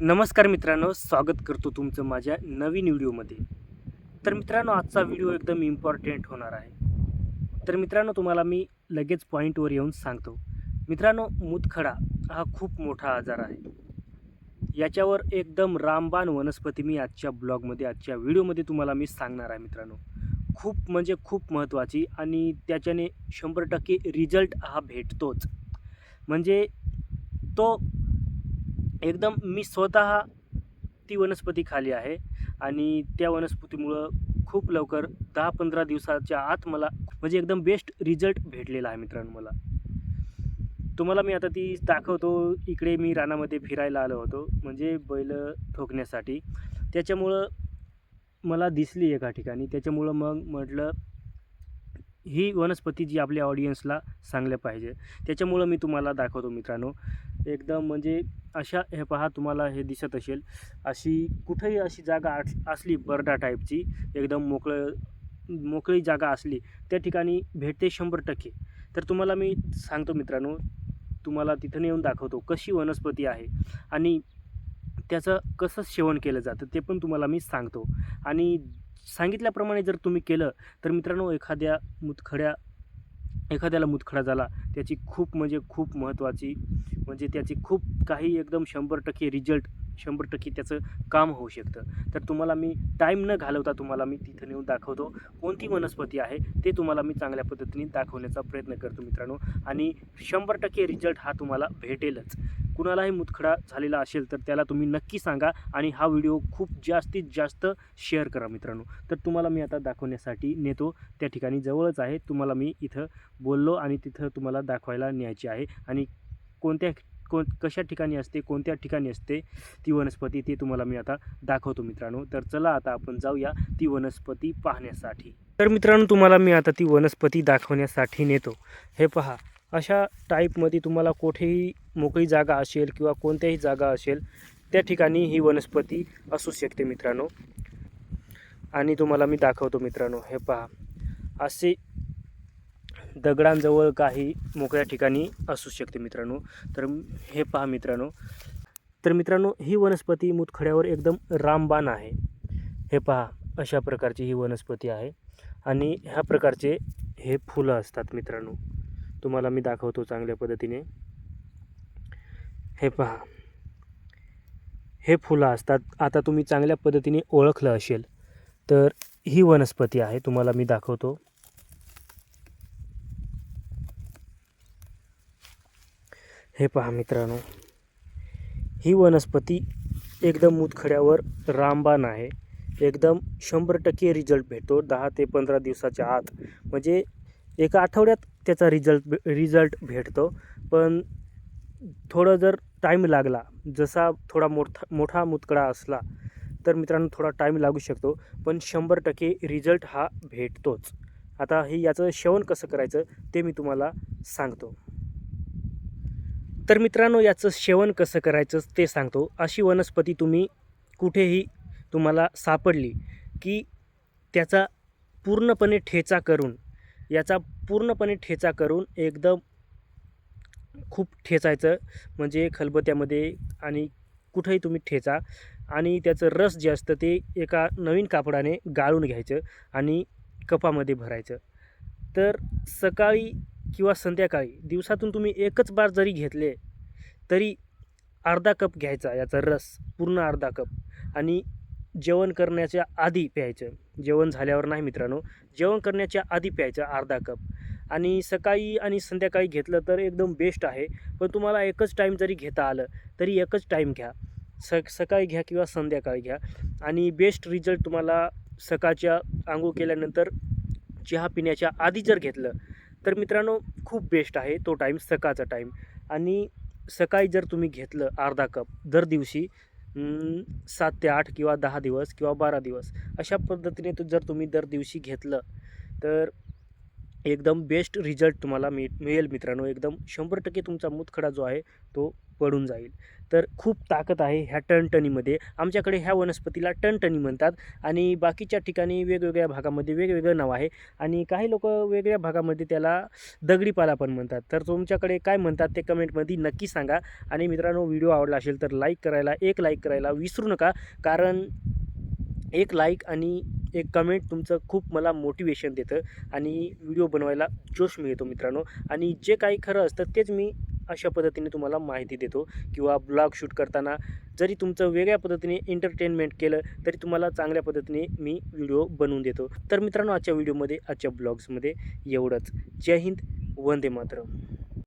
नमस्कार मित्रांनो, स्वागत करतो तुमचं माझ्या नवीन व्हिडिओमध्ये. तर मित्रांनो, आजचा व्हिडिओ एकदम इम्पॉर्टंट होणार आहे. तर मित्रांनो, तुम्हाला मी लगेच पॉईंटवर येऊन सांगतो. मित्रांनो, मूतखडा हा खूप मोठा आजार आहे. याच्यावर एकदम रामबाण वनस्पती मी आजच्या ब्लॉगमध्ये, आजच्या व्हिडिओमध्ये तुम्हाला मी सांगणार आहे मित्रांनो. खूप म्हणजे खूप महत्त्वाची आणि त्याच्याने 100% रिझल्ट हा भेटतोच. म्हणजे तो एकदम मी स्वतः ती वनस्पती खाली आहे आणि त्या वनस्पतीमुळं खूप लवकर 10-15 दिवसाच्या आत मला म्हणजे एकदम बेस्ट रिझल्ट भेटलेला आहे मित्रांनो मला. तुम्हाला मी आता ती दाखवतो. इकडे मी रानामध्ये फिरायला आलो होतो म्हणजे बैल ठोकण्यासाठी. त्याच्यामुळं मला दिसली एका ठिकाणी. त्याच्यामुळं मग म्हटलं ही वनस्पती जी आपल्या ऑडियन्सला सांगल्या पाहिजे. त्याच्यामुळं मी तुम्हाला दाखवतो मित्रांनो. एकदम म्हणजे अशा हे पहा तुम्हाला हे दिसत असेल. अशी कुठेही अशी जागा असली बरडा टाईपची एकदम मोकळी जागा असली त्या ठिकाणी भेटते 100%. तर तुम्हाला मी सांगतो मित्रांनो, तुम्हाला तिथं नेऊन दाखवतो कशी वनस्पती आहे आणि त्याचं कसं सेवन केलं जातं ते पण तुम्हाला मी सांगतो. आणि सांगितल्याप्रमाणे जर तुम्ही केलं तर मित्रांनो एखाद्याला मुतखडा झाला त्याची खूप म्हणजे खूप महत्त्वाची म्हणजे त्याची खूप काही एकदम 100% रिझल्ट 100% त्याचं काम होऊ शकतं. तर तुम्हाला मी टाईम न घालवता तुम्हाला मी तिथं नेऊन दाखवतो. कोणती वनस्पती आहे ते तुम्हाला मी चांगल्या पद्धतीने दाखवण्याचा प्रयत्न करतो मित्रांनो. आणि 100% रिझल्ट हा तुम्हाला भेटेलच. कुणालाही मुतखडा झालेला असेल तर त्याला तुम्ही नक्की सांगा आणि हा व्हिडिओ खूप जास्तीत जास्त शेअर करा मित्रांनो. तर तुम्हाला मी आता दाखवण्यासाठी नेतो. त्या ठिकाणी जवळच आहे. तुम्हाला मी इथं बोललो आणि तिथं तुम्हाला दाखवायला न्यायची आहे आणि कोणत्या कशा ठिकाणी असते, कोणत्या ठिकाणी असते ती वनस्पती ते तुम्हाला मी आता दाखवतो मित्रांनो. तर चला आता आपण जाऊया ती वनस्पती पाहण्यासाठी. तर मित्रांनो, तुम्हाला मी आता ती वनस्पती दाखवण्यासाठी नेतो. हे पहा, अशा टाईपमध्ये तुम्हाला कुठेही मोकळी जागा असेल किंवा कोणत्याही जागा असेल त्या ठिकाणी ही वनस्पती असू शकते मित्रांनो. आणि तुम्हाला मी दाखवतो मित्रांनो. हे पहा, असे दगडांजवळ काही मोकळ्या ठिकाणी असू शकते मित्रांनो. तर हे पहा मित्रांनो. तर मित्रांनो, ही वनस्पती मुतखड्यावर एकदम रामबाण आहे. हे पहा, अशा प्रकारची ही वनस्पती आहे आणि ह्या प्रकारचे हे फुलं असतात मित्रांनो. तुम्हाला मी दाखवतो चांगल्या पद्धतीने. हे पहा, हे फुलं असतात. आता तुम्ही चांगल्या पद्धतीने ओळखलं असेल तर ही वनस्पती आहे. तुम्हाला मी दाखवतो. हे पहा मित्रांनो, ही वनस्पती एकदम मुतखड्यावर रामबाण आहे. एकदम 100% रिझल्ट भेटतो 10 ते 15 दिवसाच्या आत. म्हणजे एका आठवड्यात त्याचा रिझल्ट भेटतो. पण थोडं जर टाईम लागला, जसा थोडा मोठा मुतखडा असला तर मित्रांनो थोडा टाईम लागू शकतो. पण 100% रिझल्ट हा भेटतोच. आता याचं सेवन कसं करायचं ते मी तुम्हाला सांगतो. तर मित्रांनो, याचं सेवन कसं करायचं ते सांगतो. अशी वनस्पती तुम्ही कुठेही तुम्हाला सापडली की त्याचा पूर्णपणे ठेचा करून याचा पूर्णपणे ठेचा करून एकदम खूप ठेचायचं. म्हणजे खलबत्त्यामध्ये आणि कुठेही तुम्ही ठेचा आणि त्याचं रस जे असतं ते एका नवीन कापडाने गाळून घ्यायचं आणि कपामध्ये भरायचं. तर सकाळी किंवा संध्याकाळी दिवसातून तुम्ही एकच बार जरी घेतले तरी अर्धा कप घ्यायचा याचा रस, पूर्ण अर्धा कप. आणि जेवण करण्याच्या आधी प्यायचं. जेवण झाल्यावर नाही मित्रांनो, जेवण करण्याच्या आधी प्यायचं अर्धा कप. आणि सकाळी आणि संध्याकाळी घेतलं तर एकदम बेस्ट आहे. पण तुम्हाला एकच टाईम जरी घेता आलं तरी एकच टाईम घ्या. सकाळी घ्या किंवा संध्याकाळी घ्या. आणि बेस्ट रिझल्ट तुम्हाला सकाळच्या अंघोळ केल्यानंतर चहा पिण्याच्या आधी जर घेतलं तर मित्रांनो खूप बेस्ट आहे तो टाईम, सकाळचा टाईम. आणि सकाळी जर तुम्ही घेतलं अर्धा कप दर दिवशी 7 ते 8 किंवा 10 दिवस किंवा 12 दिवस अशा पद्धतीने जर तुम्ही दर दिवशी घेतलं तर एकदम बेस्ट रिझल्ट तुम्हाला मिळेल मित्रांनो. एकदम 100% तुमचा मुतखडा जो आहे तो पडून जाईल. तर खूप ताकद आहे ह्या टणटणीमध्ये. आमच्याकडे ह्या वनस्पतीला टणटणी म्हणतात आणि बाकीच्या ठिकाणी वेगवेगळ्या भागामध्ये वेगवेगळं नाव आहे आणि काही लोकं वेगळ्या भागामध्ये त्याला दगडीपाला पण म्हणतात. तर तुमच्याकडे काय म्हणतात ते कमेंटमध्ये नक्की सांगा. आणि मित्रांनो, व्हिडिओ आवडला असेल तर एक लाईक करायला विसरू नका. कारण एक लाईक आणि एक कमेंट तुमचं खूप मला मोटिवेशन देतं आणि व्हिडिओ बनवायला जोश मिळतो मित्रांनो. आणि जे काही खरं असतं तेच मी अशा पद्धतीने तुम्हाला माहिती देतो किंवा ब्लॉग शूट करताना जरी तुमचं वेगळ्या पद्धतीने एंटरटेनमेंट केलं तरी तुम्हाला चांगल्या पद्धतीने मी व्हिडिओ बनवून देतो. तर मित्रांनो, आजच्या व्हिडिओमध्ये आजच्या ब्लॉग्समध्ये एवढंच. जय हिंद, वंदे मातरम.